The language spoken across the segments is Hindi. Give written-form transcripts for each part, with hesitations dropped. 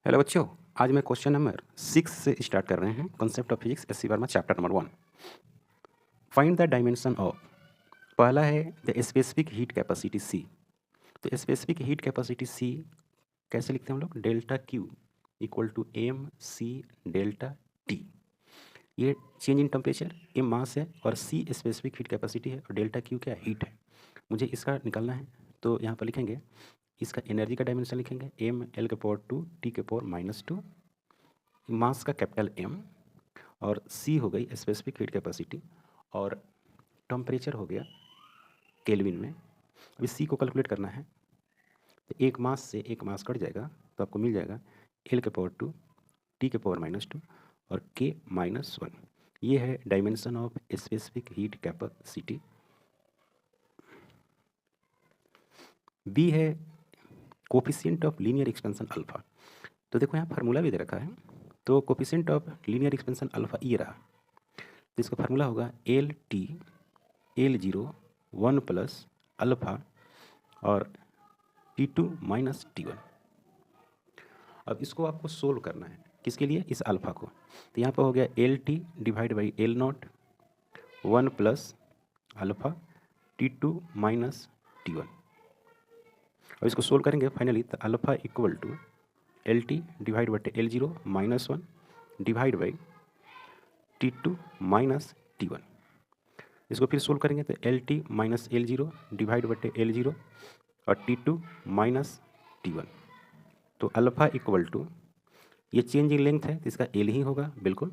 हेलो बच्चों। आज मैं क्वेश्चन नंबर 6 से स्टार्ट कर रहे हैं। Concept of physics S C Verma chapter number 1। Find the dimension of. पहला है the specific heat capacity C. तो स्पेसिफिक हीट कैपेसिटी सी कैसे लिखते हैं हम लोग? Delta Q equal to M C delta T. ये change in temperature, M mass है और सी स्पेसिफिक हीट कैपेसिटी है और डेल्टा क्यू क्या है? हीट है। मुझे इसका निकालना है तो यहाँ पर लिखेंगे इसका एनर्जी का डायमेंशन लिखेंगे एम एल के पावर 2 टी के पावर -2, मास का कैपिटल एम, और सी हो गई स्पेसिफिक हीट कैपेसिटी, और टेम्परेचर हो गया केल्विन में। अभी सी को कैलकुलेट करना है तो एक मास से एक मास कट जाएगा तो आपको मिल जाएगा एल के पावर 2 टी के पावर -2 और के -1। ये है dimension of specific heat capacity. B है coefficient of linear expansion alpha. तो देखो यहाँ फार्मूला भी दे रखा है। तो coefficient of linear expansion alpha ये रहा। तो इसका फार्मूला होगा L T L0 1 plus alpha और T2 माइनस T1। अब इसको आपको सोल्व करना है किसके लिए? इस अल्फ़ा को। तो यहाँ पर हो गया LT divide by L0 1 plus alpha T2 minus T1। अब इसको सोल्व करेंगे फाइनली तो alpha equal to LT divide by L0 -1 divide by T2 minus T1। इसको फिर सोल्व करेंगे तो LT माइनस L0 डिवाइड बटे L0 और T2 माइनस T1। तो अल्फ़ा इक्वल टू, ये चेंज इन लेंथ है तो इसका L ही होगा बिल्कुल,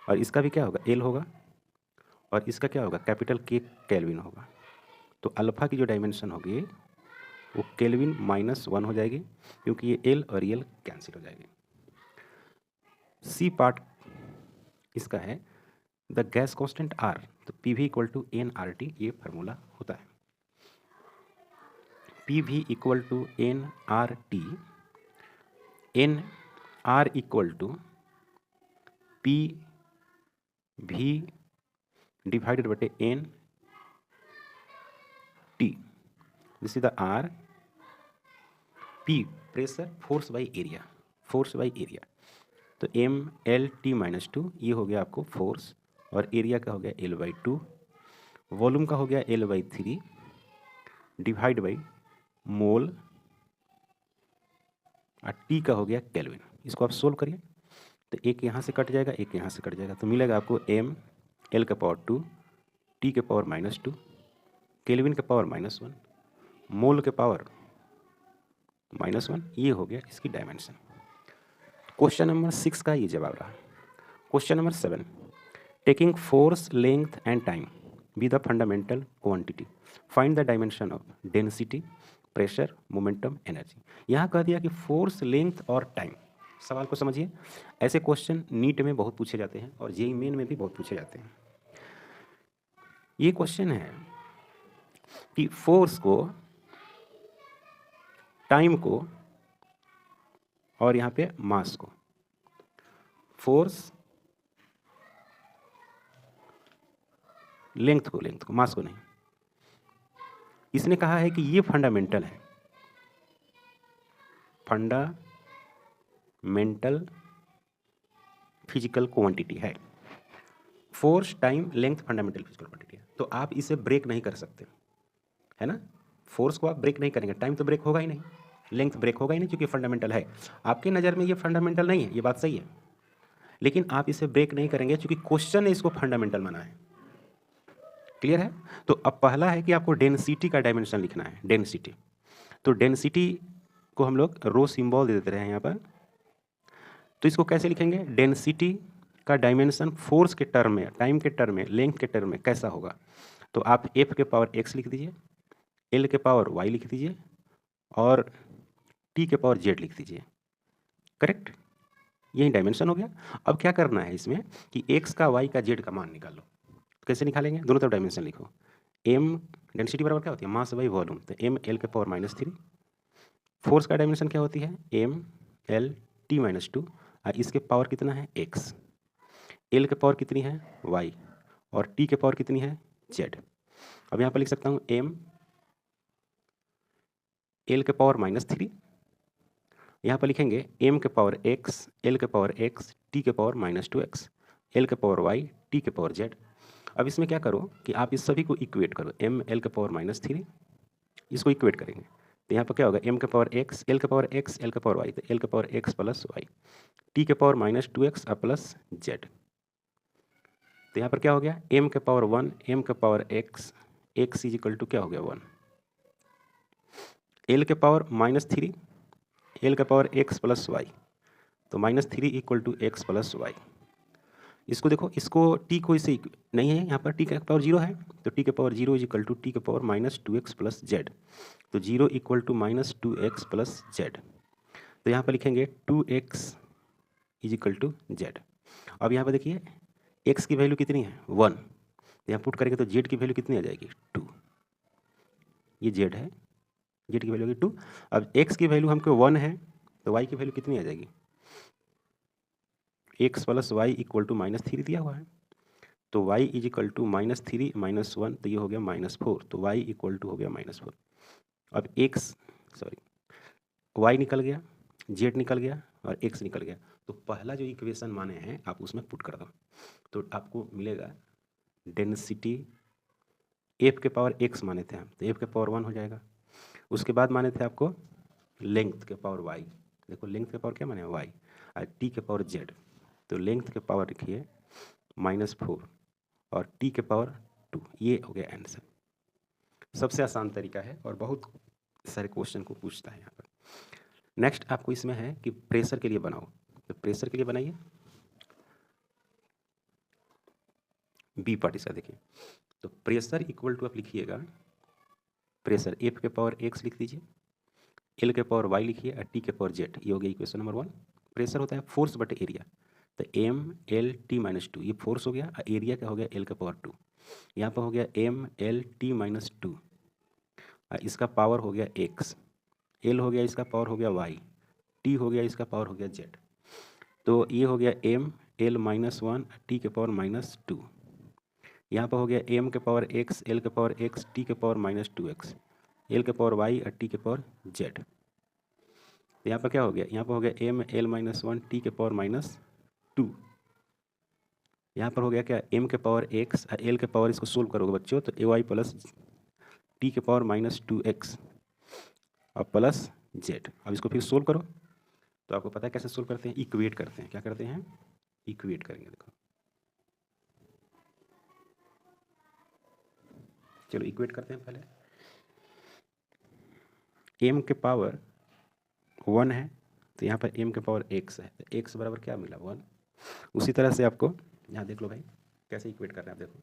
और इसका भी क्या होगा? L होगा, और इसका क्या होगा? कैपिटल K केल्विन होगा। तो अल्फ़ा की जो डायमेंशन होगी वो केल्विन -1 हो जाएगी क्योंकि ये L और L कैंसिल हो जाएगी। सी पार्ट इसका है द गैस कांस्टेंट R। तो PV इक्वल टू NRT ये फार्मूला होता है। PV equal to NRT, NR equal to PV divided बटे NT। This is the R। P pressure, force by area, force by area. तो MLT-2 ये हो गया आपको फोर्स, और एरिया का हो गया L/2, वॉल्यूम का हो गया L/3 डिवाइड बाई मोल, और टी का हो गया केल्विन। इसको आप सोल्व करिए तो एक यहाँ से कट जाएगा, एक यहाँ से कट जाएगा, तो मिलेगा आपको m L के पावर 2 टी के पावर -2 केल्विन के पावर -1 मोल के पावर -1। ये हो गया इसकी डायमेंशन। क्वेश्चन नंबर 6 का ये जवाब रहा। Question number 7, taking force length and time be the fundamental quantity, find the dimension of density pressure momentum energy. यहाँ कह दिया कि फोर्स लेंथ और टाइम। सवाल को समझिए, ऐसे क्वेश्चन नीट में बहुत पूछे जाते हैं और जेईई मेन में भी बहुत पूछे जाते हैं। ये क्वेश्चन है कि फोर्स को, टाइम को और यहाँ पे मास को, फोर्स लेंथ को मास को नहीं, इसने कहा है कि ये फंडामेंटल है, फंडामेंटल फिजिकल क्वांटिटी है। Force time length fundamental physical quantity है, तो आप इसे ब्रेक नहीं कर सकते, है ना। फोर्स को आप ब्रेक नहीं करेंगे, टाइम तो ब्रेक होगा ही नहीं, लेंथ ब्रेक होगा ही नहीं, क्योंकि फंडामेंटल है। आपकी नज़र में ये फंडामेंटल नहीं है, ये बात सही है, लेकिन आप इसे ब्रेक नहीं करेंगे क्योंकि क्वेश्चन ने इसको फंडामेंटल माना है। क्लियर है? तो अब पहला है कि आपको डेंसिटी का डायमेंशन लिखना है, डेंसिटी। तो डेंसिटी को हम लोग रो सिंबल दे देते रहे हैं यहाँ पर। तो इसको कैसे लिखेंगे? डेंसिटी का डायमेंशन फोर्स के टर्म में, टाइम के टर्म में, लेंथ के टर्म में कैसा होगा? तो आप F के पावर x लिख दीजिए, L के पावर y लिख दीजिए और T के पावर z लिख दीजिए। करेक्ट? यही डायमेंशन हो गया। अब क्या करना है इसमें कि x का, y का, z का मान निकाल लो। कैसे निकालेंगे? दोनों तरफ डायमेंशन लिखो। m डेंसिटी बराबर क्या होती है? Mass by volume. तो m L के पावर -3। फोर्स का डायमेंशन क्या होती है? m L T-2, और इसके पावर कितना है? x। L के पावर कितनी है? y, और T के पावर कितनी है? z। अब यहाँ पर लिख सकता हूँ m L के पावर -3 यहाँ पर लिखेंगे m के पावर x, l के पावर x, t के पावर -2x, l के पावर y, t के पावर z। अब इसमें क्या करो कि आप इस सभी को इक्वेट करो, m l के पावर -3, इसको इक्वेट करेंगे तो यहाँ पर क्या होगा, m के पावर x, l के पावर x, l के पावर y, तो l के power x plus y, t के पावर -2x और प्लस z। तो यहाँ पर क्या हो गया, m के पावर 1, m के power x, x is equal to क्या हो गया 1, l के पावर -3, l के पावर x प्लस y, तो -3 equal to x plus Y. इसको देखो, इसको t को इसे नहीं है, यहाँ पर t का पावर 0 है, तो t के power 0 is equal to t के पावर -2x प्लस z, तो 0 equal to -2x plus z। तो यहाँ पर लिखेंगे 2x is equal to z। अब यहाँ पर देखिए x की वैल्यू कितनी है 1, तो यहाँ पुट करेंगे तो z की वैल्यू कितनी आ जाएगी 2, ये z है, z की वैल्यू होगी 2। अब x की वैल्यू हमको 1 है, तो y की वैल्यू कितनी आ जाएगी, x plus Y equal to -3 दिया हुआ है, तो y इज इक्वल टू -3 -1, तो ये हो गया -4, तो y इक्वल टू हो गया -4। अब y निकल गया, z निकल गया और x निकल गया, तो पहला जो इक्वेशन माने हैं आप उसमें पुट कर दो, तो आपको मिलेगा डेंसिटी f के पावर x माने थे हम, तो f के पावर 1 हो जाएगा। उसके बाद माने थे आपको लेंथ के पावर y, देखो लेंथ के पावर क्या माने y, और t के पावर z, तो लेंथ के पावर लिखिए -4 और t के पावर 2, ये हो गया आंसर। सबसे आसान तरीका है और बहुत सारे क्वेश्चन को पूछता है यहाँ पर। नेक्स्ट आपको इसमें है कि प्रेशर के लिए बनाओ, तो प्रेशर के लिए बनाइए बी पार्ट इसका। देखिए तो प्रेशर इक्वल टू आप लिखिएगा, प्रेशर एफ के पावर x लिख दीजिए, एल के पावर y लिखिए और टी के पावर z, ये हो गया इक्वेशन नंबर 1। प्रेशर होता है फोर्स बटे एरिया, तो m l t -2 ये फोर्स हो गया, और एरिया क्या हो गया l का पावर 2, यहाँ पर हो गया m l t -2, इसका पावर हो गया x, l हो गया इसका पावर हो गया y, t हो गया इसका पावर हो गया z, तो ये हो गया m l -1 t के पावर -2, यहाँ पर हो गया m के पावर x, l के पावर x, t के पावर -2x, l के पावर y और t के पावर z। तो यहाँ पर क्या हो गया, यहाँ पर हो गया m l -1 t के पावर -2, यहाँ पर हो गया क्या m के पावर x और l के पावर, इसको सोल्व करोगे बच्चों तो ay प्लस t के पावर -2x और प्लस z। अब इसको फिर सोल्व करो, तो आपको पता है कैसे सोल्व करते हैं, इक्वेट करते हैं। क्या करते हैं, इक्वेट करेंगे। देखो चलो इक्वेट करते हैं। पहले m के पावर 1 है, तो यहाँ पर m के पावर x है, तो x बराबर क्या मिला 1। उसी तरह से आपको यहाँ देख लो भाई कैसे इक्वेट करना है। आप देखो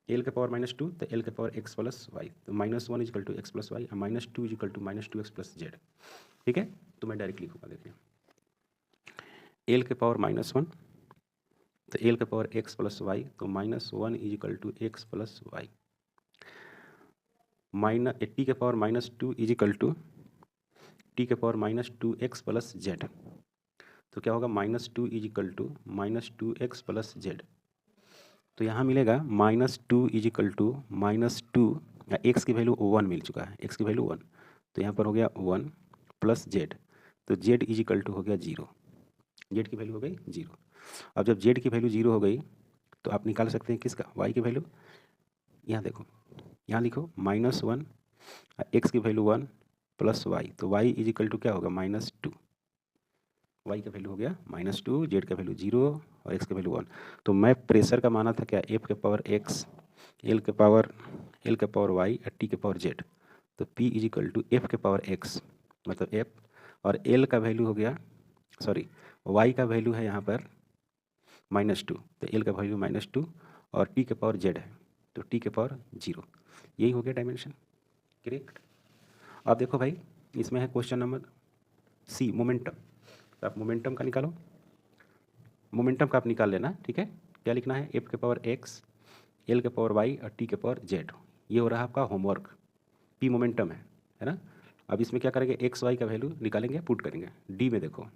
l के पावर -2, तो l के पावर x प्लस वाई, तो -1 equal to x plus Y और -2 equal to -2x plus z। ठीक है, तो मैं डायरेक्ट लिखूँगा। देखिए l के पावर -1, तो l के पावर x प्लस वाई, तो -1 equal to x plus Y, t के पावर -2 इक्वल टू t के पावर -2x प्लस z, तो क्या होगा -2 equal to -2x plus z। तो यहाँ मिलेगा -2 इक्वल टू -2, x की वैल्यू 1 मिल चुका है, x की वैल्यू 1, तो यहाँ पर हो गया 1 प्लस z, तो z इक्वल टू हो गया 0, z की वैल्यू हो गई 0। अब जब z की वैल्यू 0 हो गई तो आप निकाल सकते हैं किसका, y की वैल्यू। यहाँ देखो, यहाँ लिखो -1, x की वैल्यू 1 प्लस y, तो y इक्वल टू क्या होगा -2, y का वैल्यू हो गया -2, z का वैल्यू 0 और x का वैल्यू 1। तो मैं प्रेशर का माना था क्या, f के पावर x, l के पावर y और t के पावर z, तो p इक्वल टू f के पावर x मतलब f, और l का वैल्यू हो गया, सॉरी y का वैल्यू है यहाँ पर -2, तो l का वैल्यू -2 और t के पावर z है, तो t के पावर 0, यही हो गया डायमेंशन। करेक्ट। अब देखो भाई इसमें है क्वेश्चन नंबर सी, मोमेंटम, तो आप मोमेंटम का निकालो, मोमेंटम का आप निकाल लेना। ठीक है, क्या लिखना है, एफ के पावर x, एल के पावर y और टी के पावर z, ये हो रहा है आपका होमवर्क। पी मोमेंटम है ना। अब इसमें क्या करेंगे, एक्स वाई का वैल्यू निकालेंगे, पुट करेंगे। डी में देखो,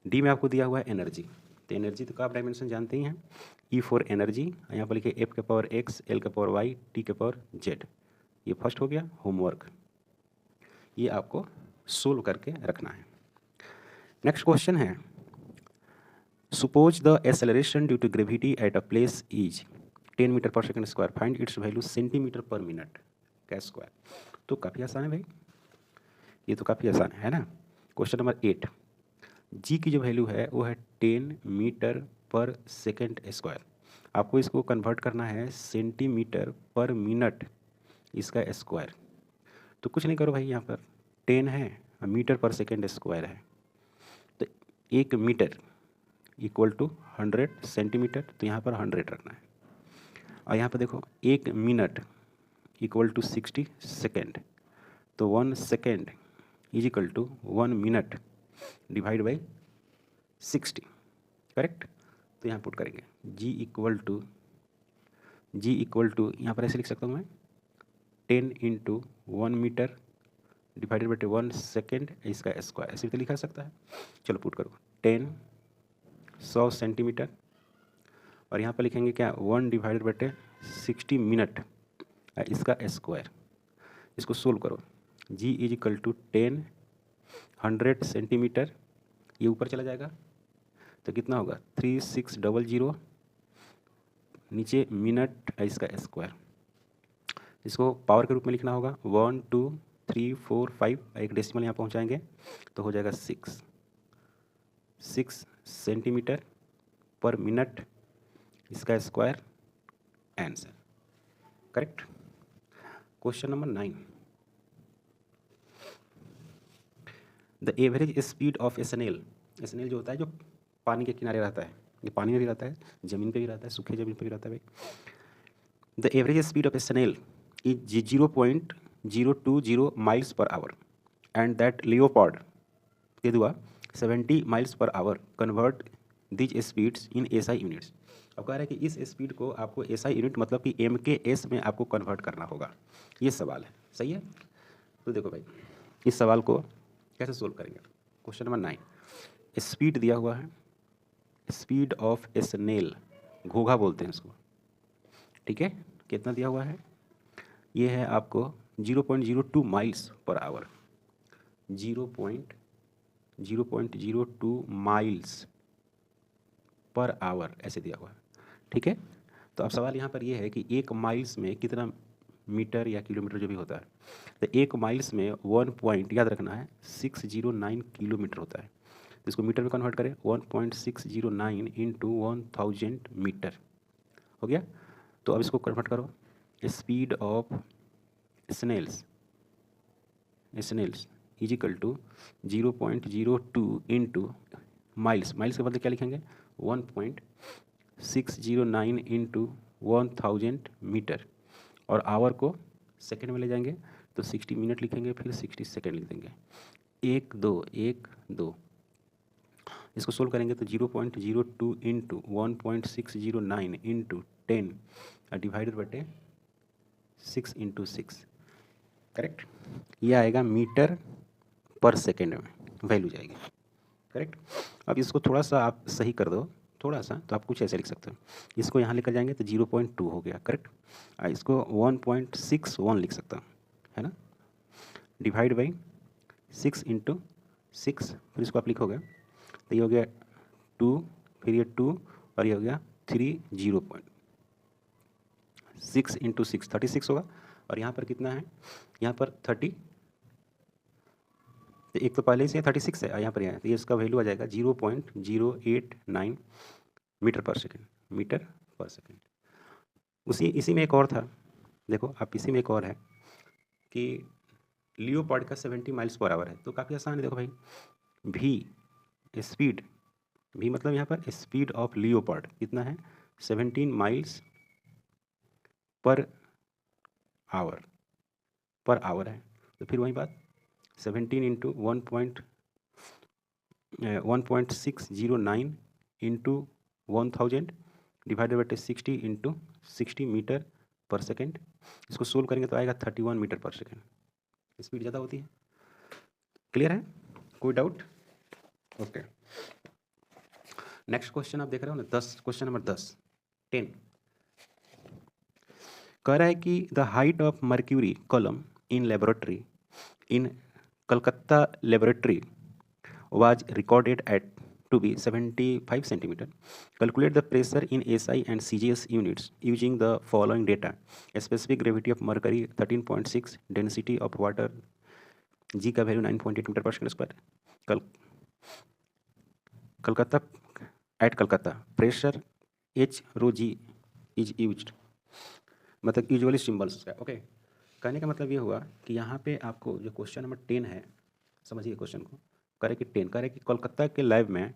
डी में आपको दिया हुआ है एनर्जी, तो एनर्जी तो आप डायमेंशन जानते ही हैं, ई फॉर एनर्जी, यहाँ पर लिखे एफ के पावर x, एल के पावर y, टी के पावर z, ये फर्स्ट हो गया होमवर्क। ये आपको सोल्व करके रखना है। नेक्स्ट क्वेश्चन है, suppose the acceleration due to gravity at a place is 10 metre पर second square, find its value centimetre पर मिनट का स्क्वायर। तो काफ़ी आसान है भाई, ये तो काफ़ी आसान है ना। क्वेश्चन नंबर 8, जी की जो वैल्यू है वो है 10 मीटर पर सेकंड स्क्वायर। आपको इसको कन्वर्ट करना है सेंटीमीटर पर मिनट इसका स्क्वायर। तो कुछ नहीं करो भाई, यहाँ पर 10 है, मीटर पर सेकंड स्क्वायर है, तो 1 मीटर इक्वल टू 100 सेंटीमीटर, तो यहाँ पर 100 रखना है। और यहाँ पर देखो 1 मिनट इक्वल टू 60 सेकेंड, तो 1 second is equal to 1 minute divide by 60, correct. तो यहाँ पुट करेंगे जी इक्वल टू यहाँ पर ऐसे लिख सकता हूँ मैं 10 into 1 metre divided by 1 second इसका स्क्वायर, ऐसे भी लिखा सकता है। चलो पुट करो 10 100 सेंटीमीटर, और यहाँ पर लिखेंगे क्या 1 डिवाइडेड बाई 60 मिनट इसका स्क्वायर। इसको सोल्व करो, जी इज इक्वल टू 10 100 सेंटीमीटर, ये ऊपर चला जाएगा तो कितना होगा 3600, नीचे मिनट इसका स्क्वायर। इसको पावर के रूप में लिखना होगा 1 2 3 4 5, एक डेसिमल यहाँ पहुँचाएंगे तो हो जाएगा 6 सेंटीमीटर पर मिनट इसका square, answer correct. Question number 9, the average speed of snail, snail जो होता है जो पानी के किनारे रहता है, ये पानी में भी रहता है, ज़मीन पे भी रहता है, सूखे ज़मीन पे भी रहता है भाई। The average speed of snail is 0.020 miles per hour and that leopard दे दूँगा 70 miles per hour, convert these speeds in SI units. अब कह रहा है कि इस स्पीड को आपको एसआई यूनिट मतलब कि MKS में आपको कन्वर्ट करना होगा, ये सवाल है, सही है। तो देखो भाई इस सवाल को कैसे सोल्व करेंगे। क्वेश्चन नंबर 9, स्पीड दिया हुआ है, स्पीड ऑफ स्नेल, घोघा बोलते हैं इसको, ठीक है। कितना दिया हुआ है, ये है आपको 0.02 miles per our, 0.02 miles per our ऐसे दिया हुआ है, ठीक है। तो अब सवाल यहाँ पर ये है कि 1 माइल्स में कितना मीटर या किलोमीटर जो भी होता है, तो 1 माइल्स में 1 पॉइंट याद रखना है 609 किलोमीटर होता है। तो इसको मीटर में कन्वर्ट करें 1.609 इंटू 1000 मीटर हो गया। तो अब इसको कन्वर्ट करो, speed of snails is equal to 0.02 into miles, miles के बदले क्या लिखेंगे 1.609 इंटू 1000 मीटर, और आवर को सेकेंड में ले जाएंगे तो 60 मिनट लिखेंगे, फिर 60 सेकेंड लिख देंगे, 1 2 इसको सोल्व करेंगे तो 0.02 इंटू 1.609 इंटू 10 डिवाइडेड बटे 6 इंटू 6, करेक्ट। ये आएगा मीटर पर सेकेंड में वैल्यू जाएगी, करेक्ट। अब इसको थोड़ा सा आप सही कर दो, थोड़ा सा, तो आप कुछ ऐसे लिख सकते हो, इसको यहाँ लेकर जाएंगे तो 0.2 हो गया, करेक्ट। इसको 1.61 लिख सकता हूँ, है ना, डिवाइड बाई 6 इंटू 6, फिर इसको आप लिखोगे तो ये हो गया 2, फिर ये 2 और ये हो गया 3, 0.6 इंटू 6 36 होगा, और यहाँ पर कितना है, यहाँ पर 30, तो एक तो पहले से 36 है, यहाँ पर यहाँ तो ये इसका वैल्यू आ जाएगा 0.089 मीटर पर सेकेंड। इसी में एक और था, देखो आप इसी में एक और है कि लियोपार्ड का 70 माइल्स पर आवर है, तो काफ़ी आसान है। देखो भाई स्पीड भी मतलब यहाँ पर स्पीड ऑफ लियोपार्ड कितना है 17 माइल्स पर आवर है, तो फिर वही बात 17 into 1.609 into 1000 divided by 60 into 60 metre पर सेकेंड। इसको सोल्व करेंगे तो आएगा 31 मीटर पर सेकेंड, स्पीड ज़्यादा होती है। क्लियर है, कोई डाउट? ओके, नेक्स्ट क्वेश्चन आप देख रहे हो ना, 10, क्वेश्चन नंबर 10 कह रहा है कि the height of mercury column in laboratory in Calcutta laboratory was recorded at to be 75 centimeter. Calculate the pressure in SI and CGS units using the following data: a specific gravity of mercury 13.6, density of water G का वैल्यू 9.8 मीटर पर second square. Calcutta at Calcutta pressure H rho G is used, मतलब यूजुअली सिंबल्स का. ओके, कहने का मतलब ये हुआ कि यहाँ पे आपको जो क्वेश्चन नंबर 10 है, समझिए क्वेश्चन को. करे कि 10 करे कि कोलकाता के लैब में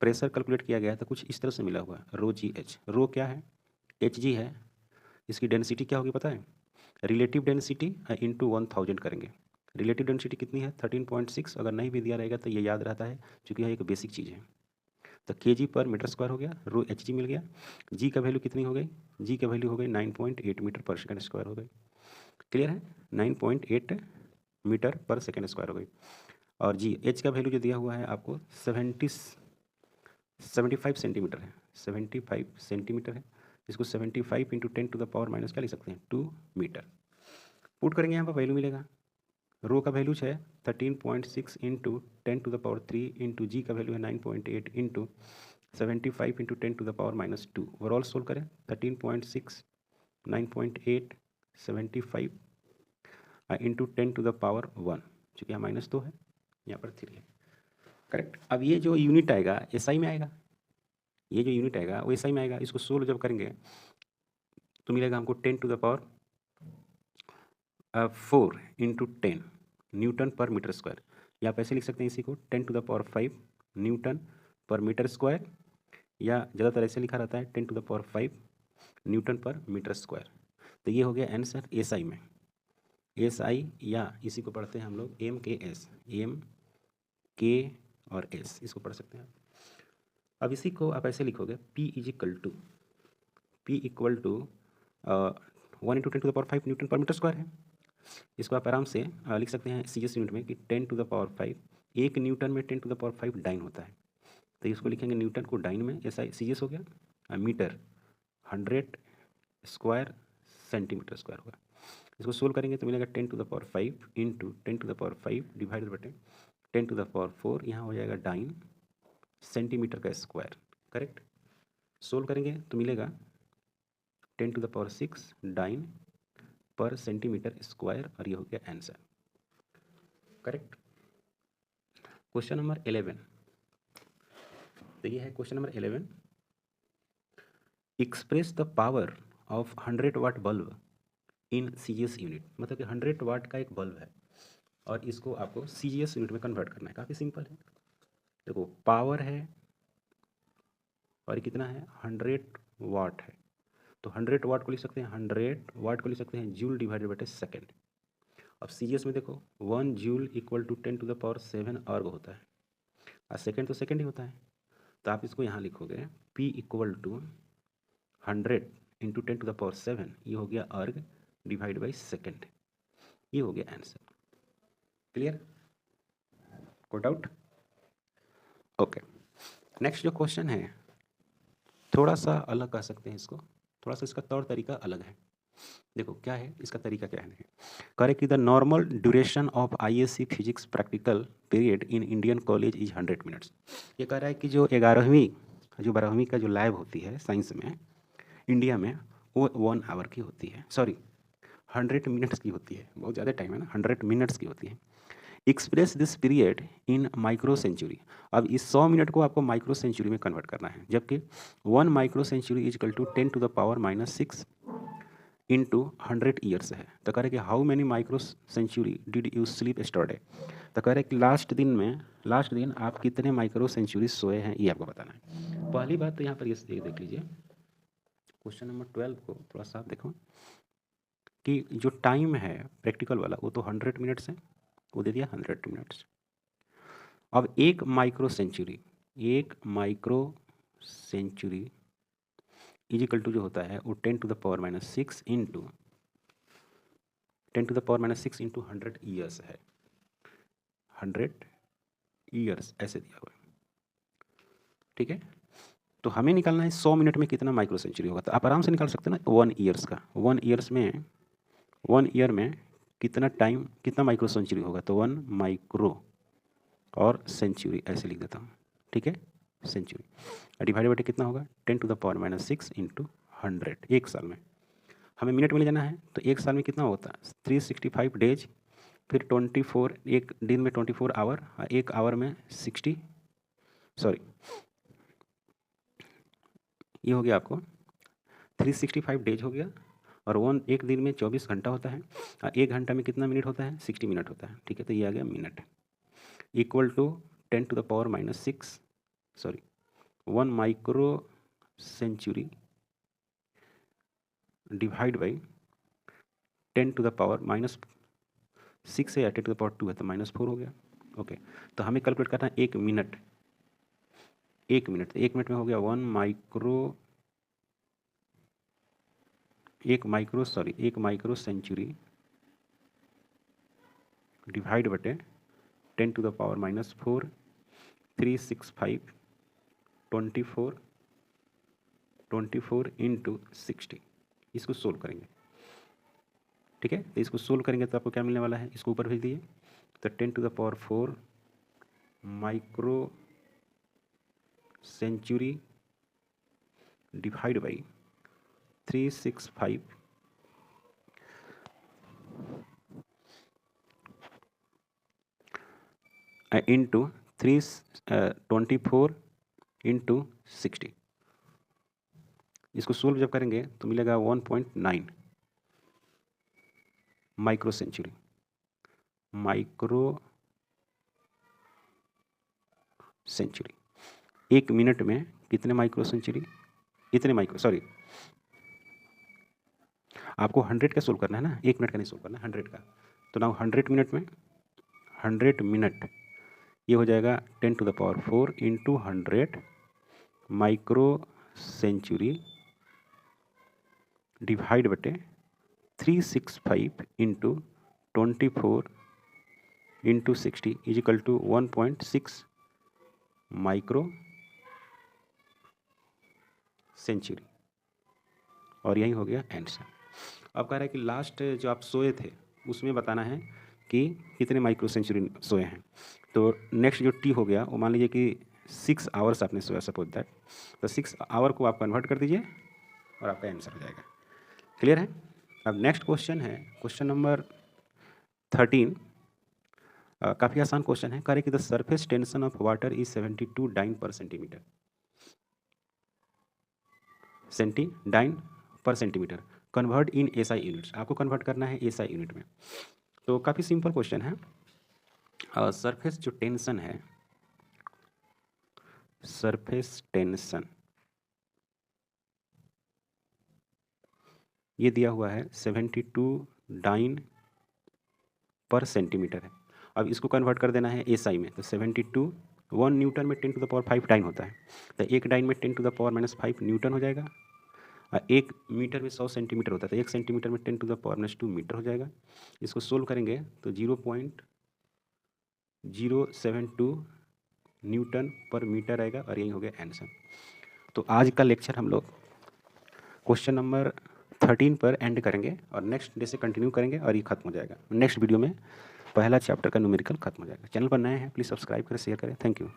प्रेशर कैलकुलेट किया गया है तो कुछ इस तरह से मिला हुआ है. रो जी एच, रो क्या है, एच जी है. इसकी डेंसिटी क्या होगी पता है, रिलेटिव डेंसिटी इंटू 1000 करेंगे. रिलेटिव डेंसिटी कितनी है 13.6. अगर नहीं भी दिया रहेगा तो ये याद रहता है क्योंकि यह एक बेसिक चीज़ है. तो kg पर मीटर स्क्वायर हो गया, रो एच जी मिल गया. जी का वैल्यू कितनी हो गई, जी का वैल्यू हो गई 9.8 मीटर पर सेकंड स्क्वायर हो गई. क्लियर है, 9.8 मीटर पर सेकंड स्क्वायर हो गई. और जी एच का वैल्यू जो दिया हुआ है आपको 75 सेंटीमीटर है, 75 सेंटीमीटर है. इसको 75 into 10 to the power minus क्या लिख सकते हैं 2 मीटर. पुट करेंगे यहाँ पर वैल्यू मिलेगा. रो का वैल्यू है 13.6 into 10 to the power 3 into G का वैल्यू है 9.8 into 75 into 10 to the power minus 2. Overall solve करें 13.6 9.8 75 इंटू 10 टू द पावर 1, चूँकि यहाँ माइनस 2 है, यहाँ पर 3 है. करेक्ट. अब ये जो यूनिट आएगा एसआई में आएगा, ये जो यूनिट आएगा वो एसआई में आएगा. इसको सोल्व जब करेंगे तो मिलेगा हमको 10 to the power 4 into 10 newton पर मीटर स्क्वायर. या आप ऐसे लिख सकते हैं इसी को 10 टू द पावर 5 न्यूटन पर मीटर स्क्वायर, या ज़्यादातर ऐसे लिखा रहता है 10 टू द पावर 5 न्यूटन पर मीटर स्क्वायर. तो ये हो गया आंसर एसआई में. एसआई या इसी को पढ़ते हैं हम लोग एम के एस, एम के और एस, इसको पढ़ सकते हैं. अब इसी को आप ऐसे लिखोगे P equal to 1 into 10 to the power 5 newton पर मीटर स्क्वायर है. इसको आप आराम से लिख सकते हैं सीजीएस यूनिट में कि 10 टू द पावर 5, एक न्यूटन में 10 टू द पावर 5 डाइन होता है. तो इसको लिखेंगे न्यूटन को डाइन में, ऐसा सीजीएस हो गया. मीटर 100 स्क्वायर सेंटीमीटर स्क्वायर होगा. इसको सोल्व करेंगे तो मिलेगा 10 to the power 5 into 10 to the power 5 divided by 10 to the power 4, यहाँ हो जाएगा डाइन सेंटीमीटर का स्क्वायर. करेक्ट. सोल्व करेंगे तो मिलेगा 10 टू द पावर 6 डाइन पर सेंटीमीटर स्क्वायर, और ये हो गया आंसर. करेक्ट. क्वेश्चन नंबर 11, तो ये है question number 11. Express the power of 100 watt bulb in CGS unit. मतलब कि 100 वाट का एक बल्ब है और इसको आपको सीजीएस यूनिट में कन्वर्ट करना है. काफ़ी सिंपल है. देखो पावर है और कितना है 100 वाट है, तो 100 वाट को लिख सकते हैं 100 वाट को लिख सकते हैं जूल डिवाइडेड बाय सेकेंड. अब सीजीएस में देखो 1 joule equal to 10 to the power 7 erg होता है, और सेकेंड तो सेकेंड ही होता है. तो आप इसको यहाँ लिखोगे P equal to 100 into 10 to the power 7, ये हो गया अर्ग डिवाइड बाई सेकेंड. ये हो गया आंसर. क्लियर, कोई डाउट? ओके. नेक्स्ट जो क्वेश्चन है थोड़ा सा अलग कह सकते हैं इसको, थोड़ा सा इसका तौर तरीका अलग है. देखो क्या है इसका तरीका, क्या है. कह रहे कि the normal duration of ISC physics practical period in Indian college is 100 minutes. ये कह रहा है कि जो 12वीं का जो लैब होती है साइंस में इंडिया में वो 1 आवर की होती है, सॉरी 100 मिनट्स की होती है. बहुत ज़्यादा टाइम है ना, 100 मिनट्स की होती है. Express this period in micro century. अब इस 100 मिनट को आपको माइक्रो सेंचुरी में कन्वर्ट करना है, जबकि 1 micro century is equal to 10 to the power -6 into 100 years है. तो कह रहे कि how many micro century did you sleep yesterday. तो कह रहे कि लास्ट दिन आप कितने माइक्रो सेंचुरी सोए हैं, ये आपको बताना है. पहली बात तो यहाँ पर ये देख लीजिए क्वेश्चन नंबर 12 को थोड़ा सा देखो कि जो टाइम है प्रैक्टिकल वाला वो तो 100 मिनट्स है, वो दे दिया 100 मिनट्स. अब एक micro century is equal to जो होता है वो 10 to the power -6 into 10 to the power -6 into 100 years है. 100 ईयर्स ऐसे दिया हुआ है. ठीक है. तो हमें निकालना है 100 मिनट में कितना माइक्रो सेंचुरी होगा. तो आप आराम से निकाल सकते हैं ना 1 ईयर्स का. 1 ईयर में कितना माइक्रो सेंचुरी होगा, तो 1 माइक्रो और सेंचुरी ऐसे लिख देता हूँ, ठीक है, सेंचुरी डिवाइड बाई कितना होगा 10⁻⁻6 इंटू 100 एक साल में। हमें मिनट में ले जाना है तो एक साल में कितना होता है 365 डेज, फिर 24 एक दिन में 24 आवर, एक आवर में 60 सॉरी ये हो गया आपको 365 डेज हो गया, और एक दिन में 24 घंटा होता है, और एक घंटा में कितना मिनट होता है 60 मिनट होता है, ठीक है, तो ये आ गया minute equal to 10⁻⁻6 sorry 1 micro century divide by 10⁻⁻6 है या 10⁻2 है तो -4 हो गया। ओके, तो हमें कैलकुलेट करना है एक मिनट में हो गया 1 माइक्रो सेंचुरी डिवाइड बटे 10⁻⁻4 365 24 इंटू 60, इसको सोल्व करेंगे, ठीक है, तो इसको सोल्व करेंगे तो आपको क्या मिलने वाला है, इसको ऊपर भेज दिए, तो 10⁻4 micro century divide by 365 into 24 into 60, इसको सोल्व जब करेंगे तो मिलेगा 1.9 माइक्रो सेंचुरी एक मिनट में कितने माइक्रो सेंचुरी, इतने माइक्रो सॉरी आपको 100 का सोल्व करना है ना, एक मिनट का नहीं सोल्व करना है 100 का, तो ना 100 मिनट में 100 मिनट ये हो जाएगा 10⁻4 इंटू 100 माइक्रो सेंचुरी डिवाइड बटे 365 into 24 into 60 is equal to 1.6 micro century, और यही हो गया आंसर। अब कह रहा है कि लास्ट जो आप सोए थे उसमें बताना है कि कितने माइक्रो सेंचुरी सोए हैं। तो नेक्स्ट जो टी हो गया वो मान लीजिए कि 6 आवर्स आपने सोया सपोज दैट, तो 6 आवर को आप कन्वर्ट कर दीजिए और आपका आंसर हो जाएगा। क्लियर है। अब नेक्स्ट क्वेश्चन है क्वेश्चन नंबर 13। काफ़ी आसान क्वेश्चन है। करें कि the surface tension of water is 72 dyne पर सेंटीमीटर, डाइन पर centimetre, convert in SI units. आपको कन्वर्ट करना है एसआई यूनिट में। तो काफ़ी सिंपल क्वेश्चन है। सरफेस जो टेंशन है, सरफेस टेंशन ये दिया हुआ है 72 डाइन पर सेंटीमीटर है। अब इसको कन्वर्ट कर देना है एसआई में। तो 72 1 न्यूटन में 10⁵ डाइन होता है, तो एक डाइन में 10⁻⁻5 न्यूटन हो जाएगा। एक मीटर में 100 सेंटीमीटर होता है, तो 1 सेंटीमीटर में 10⁻⁻2 मीटर हो जाएगा। इसको सोल्व करेंगे तो 0.072 न्यूटन पर मीटर आएगा, और यही हो गया आंसर। तो आज का लेक्चर हम लोग क्वेश्चन नंबर 13 पर एंड करेंगे, और नेक्स्ट डे से कंटिन्यू करेंगे, और ये खत्म हो जाएगा। नेक्स्ट वीडियो में पहला चैप्टर का न्यूमेरिकल खत्म हो जाएगा। चैनल पर नए हैं प्लीज़ सब्सक्राइब करें, शेयर करें। Thank you.